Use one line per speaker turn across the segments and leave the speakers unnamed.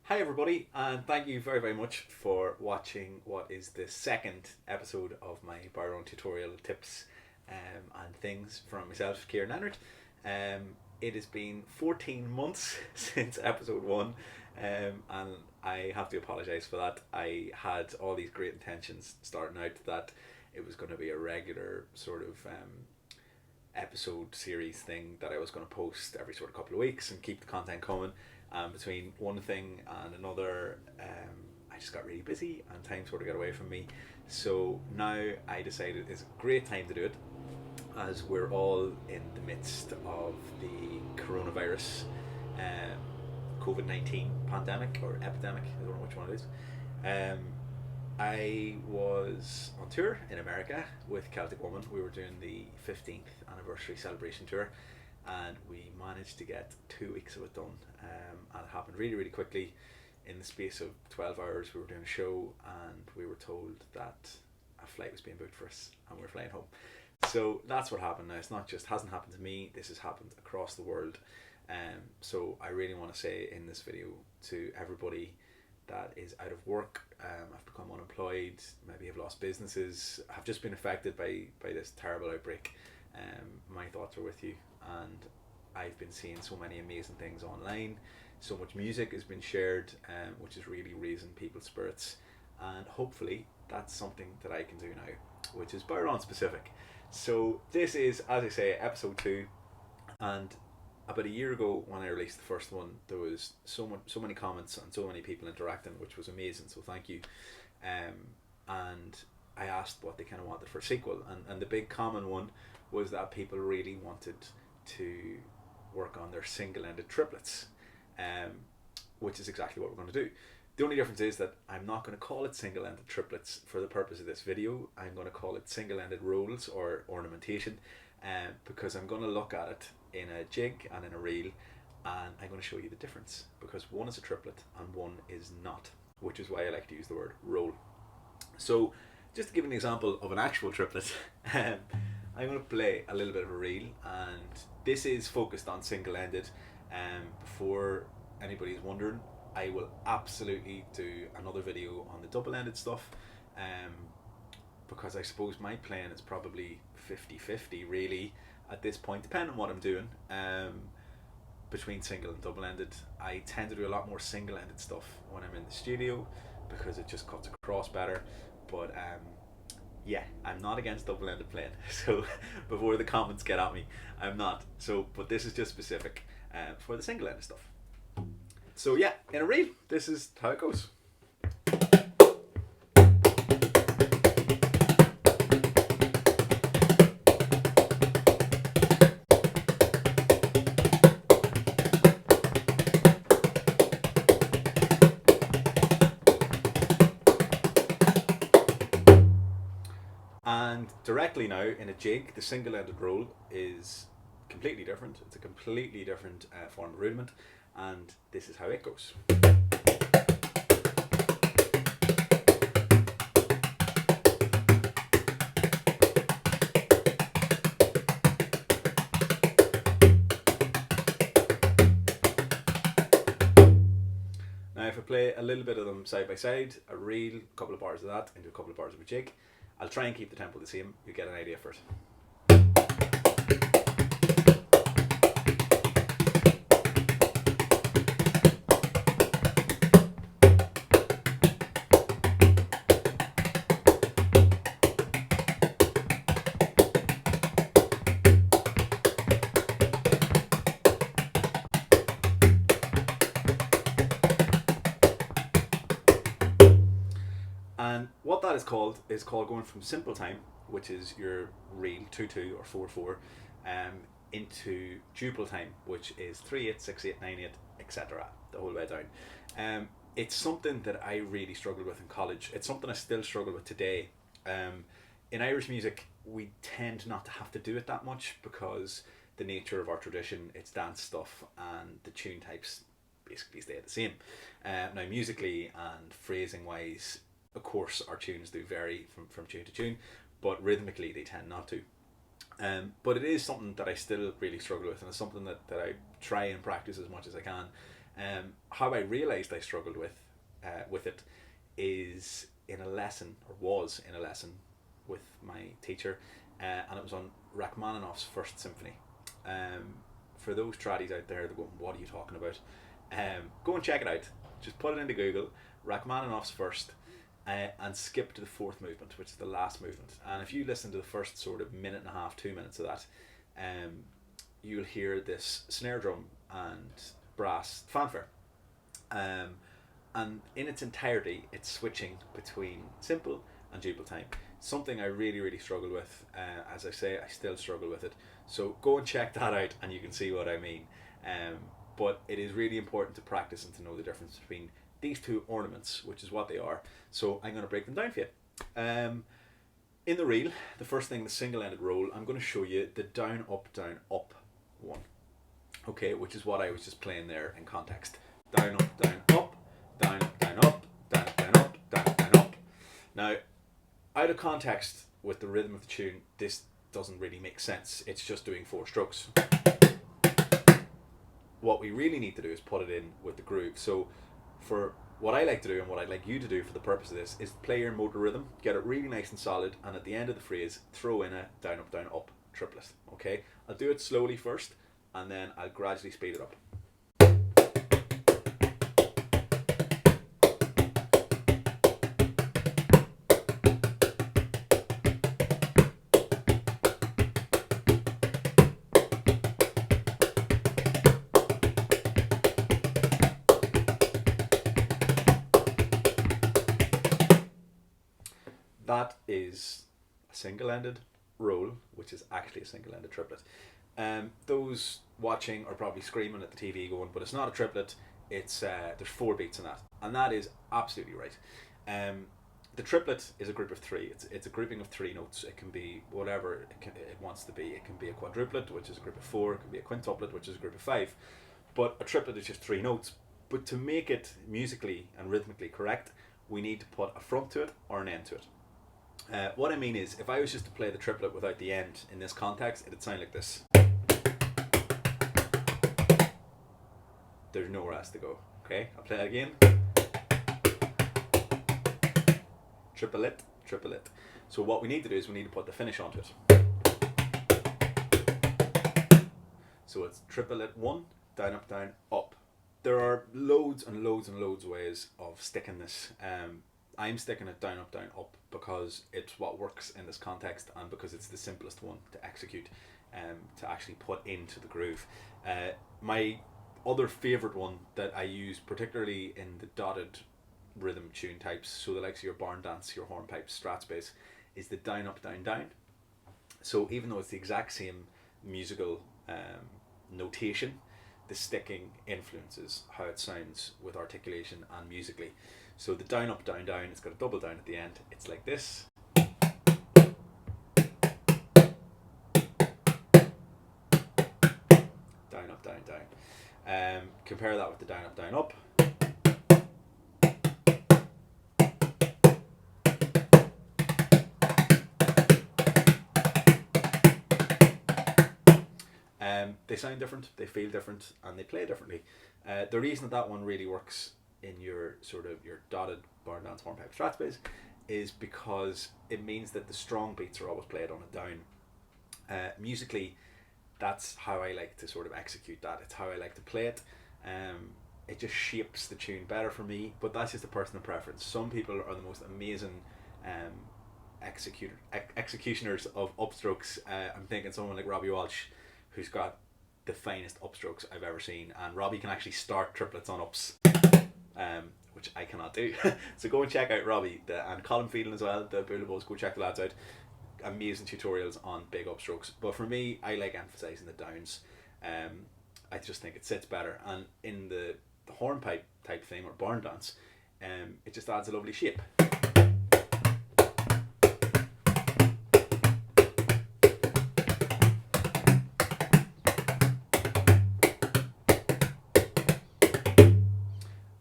Hi everybody, and thank you very much for watching what is the second episode of my Bodhrán tutorial tips and things from myself, Kieran Leonard. It has been 14 months since episode 1, and I have to apologise for that. I had all these great intentions starting out that it was going to be a regular sort of episode series thing that I was going to post every sort of couple of weeks and keep the content coming. Between one thing and another, I just got really busy and time sort of got away from me. So now I decided it's a great time to do it, as we're all in the midst of the coronavirus, COVID-19 pandemic or epidemic. I don't know which one it is. I was on tour in America with Celtic Woman. We were doing the 15th anniversary celebration tour, and we managed to get 2 weeks of it done. And it happened really quickly. In the space of 12 hours we were doing a show, and we were told that a flight was being booked for us and we were flying home. So that's what happened. Now, it's not just hasn't happened to me, this has happened across the world. So I really want to say in this video to everybody that is out of work, have become unemployed, maybe have lost businesses, have just been affected by this terrible outbreak. My thoughts are with you, and I've been seeing so many amazing things online. So much music has been shared, which is really raising people's spirits, and hopefully that's something that I can do now, which is Bodhrán specific. So this is, as I say, episode 2, and about a year ago when I released the first one, there was so many comments and so many people interacting, which was amazing, so thank you. And I asked what they kind of wanted for a sequel, and the big common one was that people really wanted to work on their single-ended triplets, which is exactly what we're going to do. The only difference is that I'm not going to call it single-ended triplets for the purpose of this video. I'm going to call it single-ended rolls or ornamentation, because I'm going to look at it in a jig and in a reel, and I'm going to show you the difference, because one is a triplet and one is not, which is why I like to use the word roll. So just to give an example of an actual triplet, I'm going to play a little bit of a reel, and this is focused on single-ended. Before anybody's wondering, I will absolutely do another video on the double-ended stuff, because I suppose my playing is probably 50-50 really at this point, depending on what I'm doing, between single and double-ended. I tend to do a lot more single-ended stuff when I'm in the studio because it just cuts across better, but yeah, I'm not against double-ended playing, so before the comments get at me, I'm not. So, but this is just specific for the single-ended stuff. So yeah, in a reel, this is how it goes. And directly now in a jig, the single-ended roll is completely different. It's a completely different form of rudiment, and this is how it goes. Now if I play a little bit of them side by side, a reel, a couple of bars of that into a couple of bars of a jig, I'll try and keep the tempo the same, you get an idea for it. And what that is called going from simple time, which is your reel 2/2 or 4/4, into duple time, which is 3/8, 6/8, 9/8, etc. the whole way down. It's something that I really struggled with in college. It's something I still struggle with today. In Irish music, we tend not to have to do it that much because the nature of our tradition, it's dance stuff, and the tune types basically stay the same. Now musically and phrasing wise, of course our tunes do vary from tune to tune, but rhythmically they tend not to. But it is something that I still really struggle with, and it's something that I try and practice as much as I can. How I realised I struggled with it is in a lesson, or was in a lesson with my teacher, and it was on Rachmaninoff's First Symphony. For those tradies out there that go, what are you talking about? Go and check it out. Just put it into Google, Rachmaninoff's First, and skip to the fourth movement, which is the last movement. And if you listen to the first sort of minute and a half, 2 minutes of that, you'll hear this snare drum and brass fanfare. And in its entirety, it's switching between simple and duple time. Something I really, really struggle with. As I say, I still struggle with it. So go and check that out and you can see what I mean. But it is really important to practice and to know the difference between these two ornaments, which is what they are. So I'm going to break them down for you. In the reel, the first thing, the single-ended roll, I'm going to show you the down, up one. Okay, which is what I was just playing there in context. Down, up, down, up, down, down, up, down, down, up, down, down, up. Now, out of context with the rhythm of the tune, this doesn't really make sense. It's just doing 4 strokes. What we really need to do is put it in with the groove. So for what I like to do and what I'd like you to do for the purpose of this is play your motor rhythm, get it really nice and solid, and at the end of the phrase, throw in a down, up triplet. Okay? I'll do it slowly first, and then I'll gradually speed it up. That is a single-ended roll, which is actually a single-ended triplet. Those watching are probably screaming at the TV going, but it's not a triplet, it's there's 4 beats in that. And that is absolutely right. The triplet is a group of 3. It's a grouping of 3 notes. It can be whatever it wants to be. It can be a quadruplet, which is a group of 4. It can be a quintuplet, which is a group of 5. But a triplet is just 3 notes. But to make it musically and rhythmically correct, we need to put a front to it or an end to it. What I mean is, if I was just to play the triplet without the end in this context, it'd sound like this. There's nowhere else to go. Okay, I'll play it again. Triplet, triplet. So what we need to do is we need to put the finish onto it. So it's triplet 1, down, up. There are loads and loads and loads of ways of sticking this. I'm sticking it down, up because it's what works in this context and because it's the simplest one to execute, to actually put into the groove. My other favourite one that I use particularly in the dotted rhythm tune types, so the likes of your barn dance, your hornpipes, Strat bass, is the down, down. So even though it's the exact same musical notation, the sticking influences how it sounds with articulation and musically. So the down, down, it's got a double down at the end. It's like this. Down, down. Compare that with the down, up. They sound different, they feel different, and they play differently. The reason that one really works in your sort of your dotted barn dance hornpipe Strat bass is because it means that the strong beats are always played on a down. Musically, that's how I like to sort of execute that. It's how I like to play it. It just shapes the tune better for me, but that's just a personal preference. Some people are the most amazing executioners of upstrokes. I'm thinking someone like Robbie Walsh, who's got the finest upstrokes I've ever seen, and Robbie can actually start triplets on ups, which I cannot do. So go and check out Robbie and Colin Phelan as well, the Boolabos. Go check the lads out. Amazing tutorials on big upstrokes. But for me, I like emphasising the downs. I just think it sits better, and in the hornpipe type thing or barn dance, it just adds a lovely shape.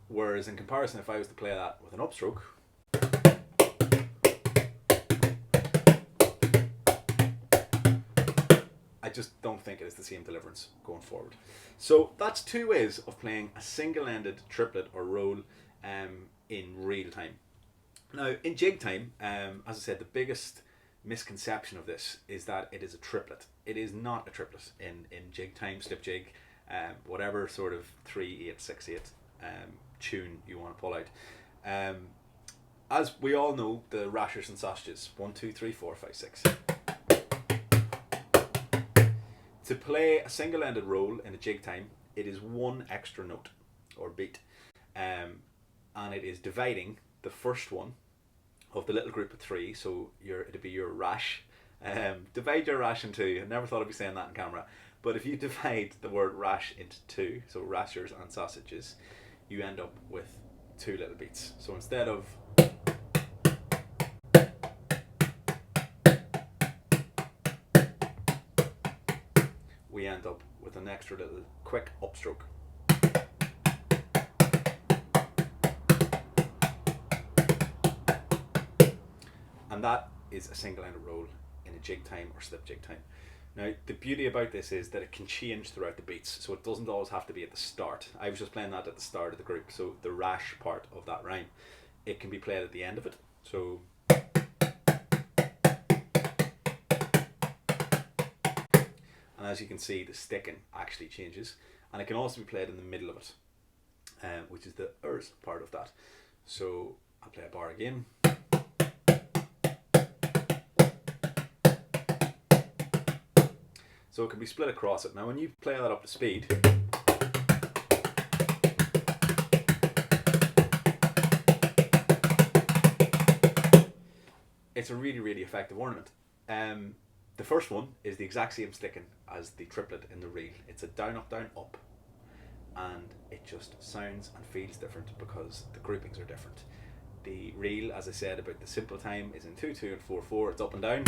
Whereas in comparison, if I was to play that with an upstroke, I just don't think it is the same deliverance going forward. So that's two ways of playing a single-ended triplet or roll in real time. Now, in jig time, as I said, the biggest misconception of this is that it is a triplet. It is not a triplet in jig time, slip jig, whatever sort of 3/8, 6/8 tune you want to pull out. As we all know, the rashers and sausages, 1, 2, 3, 4, 5, 6. To play a single-ended roll in a jig time, it is one extra note or beat, and it is dividing the first one of the little group of 3. So it'd be your rash. Divide your rash in 2. I never thought I'd be saying that on camera, but if you divide the word rash into 2, so rashers and sausages, you end up with 2 little beats. So instead of we end up with an extra little quick upstroke. And that is a single-ended roll in a jig time or slip jig time. Now, the beauty about this is that it can change throughout the beats, so it doesn't always have to be at the start. I was just playing that at the start of the group, so the rash part of that rhyme, it can be played at the end of it. So and as you can see, the sticking actually changes, and it can also be played in the middle of it, which is the ers part of that. So I'll play a bar again. So it can be split across it. Now when you play that up to speed, it's a really, really effective ornament. The first one is the exact same sticking as the triplet in the reel. It's a down, up, down, up. And it just sounds and feels different because the groupings are different. The reel, as I said about the simple time, is in 2, 2 and 4, 4. It's up and down.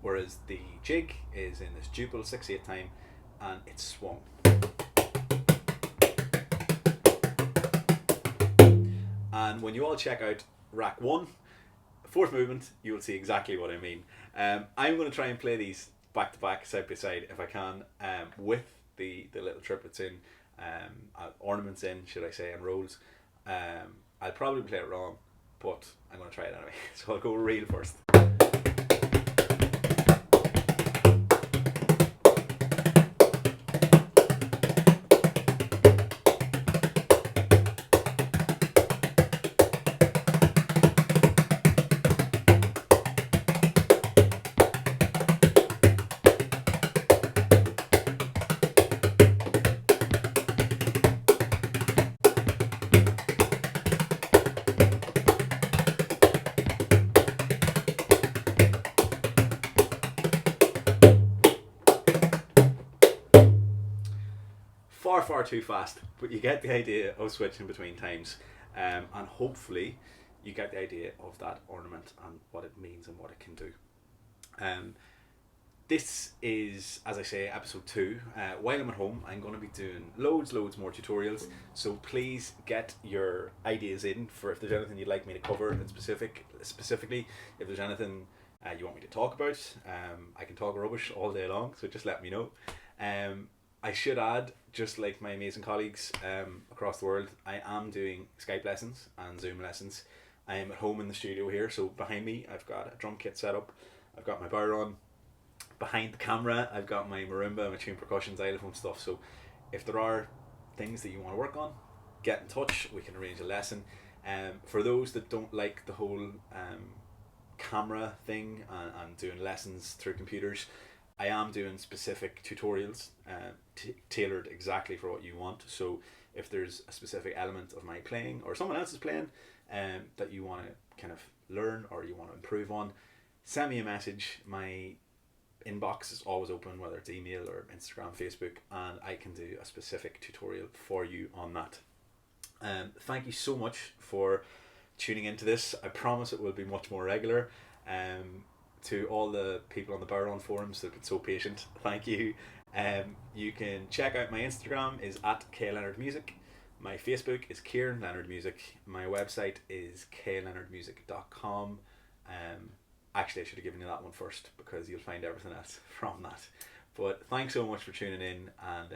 Whereas the jig is in this duple 6/8 time and it's swung. And when you all check out rack 1, fourth movement, you will see exactly what I mean. I'm going to try and play these back to back, side by side, if I can, with the little triplets in, ornaments in, should I say, and rolls. I'll probably play it wrong, but I'm going to try it anyway. So I'll go reel first. Far too fast, but you get the idea of switching between times, and hopefully you get the idea of that ornament and what it means and what it can do. This is, as I say, episode 2. While I'm at home, I'm going to be doing loads more tutorials, so please get your ideas in for if there's anything you'd like me to cover in specifically, if there's anything you want me to talk about. I can talk rubbish all day long, so just let me know. I should add, just like my amazing colleagues across the world, I am doing Skype lessons and Zoom lessons. I am at home in the studio here, so behind me I've got a drum kit set up, I've got my Bodhrán. Behind the camera I've got my marimba, my tune percussion, xylophone stuff. So if there are things that you want to work on, get in touch, we can arrange a lesson. For those that don't like the whole camera thing and doing lessons through computers, I am doing specific tutorials tailored exactly for what you want. So if there's a specific element of my playing or someone else is playing that you want to kind of learn or you want to improve on, send me a message. My inbox is always open, whether it's email or Instagram, Facebook, and I can do a specific tutorial for you on that. Thank you so much for tuning into this. I promise it will be much more regular. To all the people on the Bodhrán forums that have been so patient, thank you. You can check out my Instagram is @KLeonardMusic. My Facebook is Kieran Leonard Music. My website is kleonardmusic.com. Actually, I should have given you that one first because you'll find everything else from that. But thanks so much for tuning in, and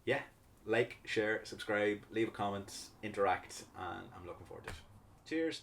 yeah, like, share, subscribe, leave a comment, interact, and I'm looking forward to it. Cheers.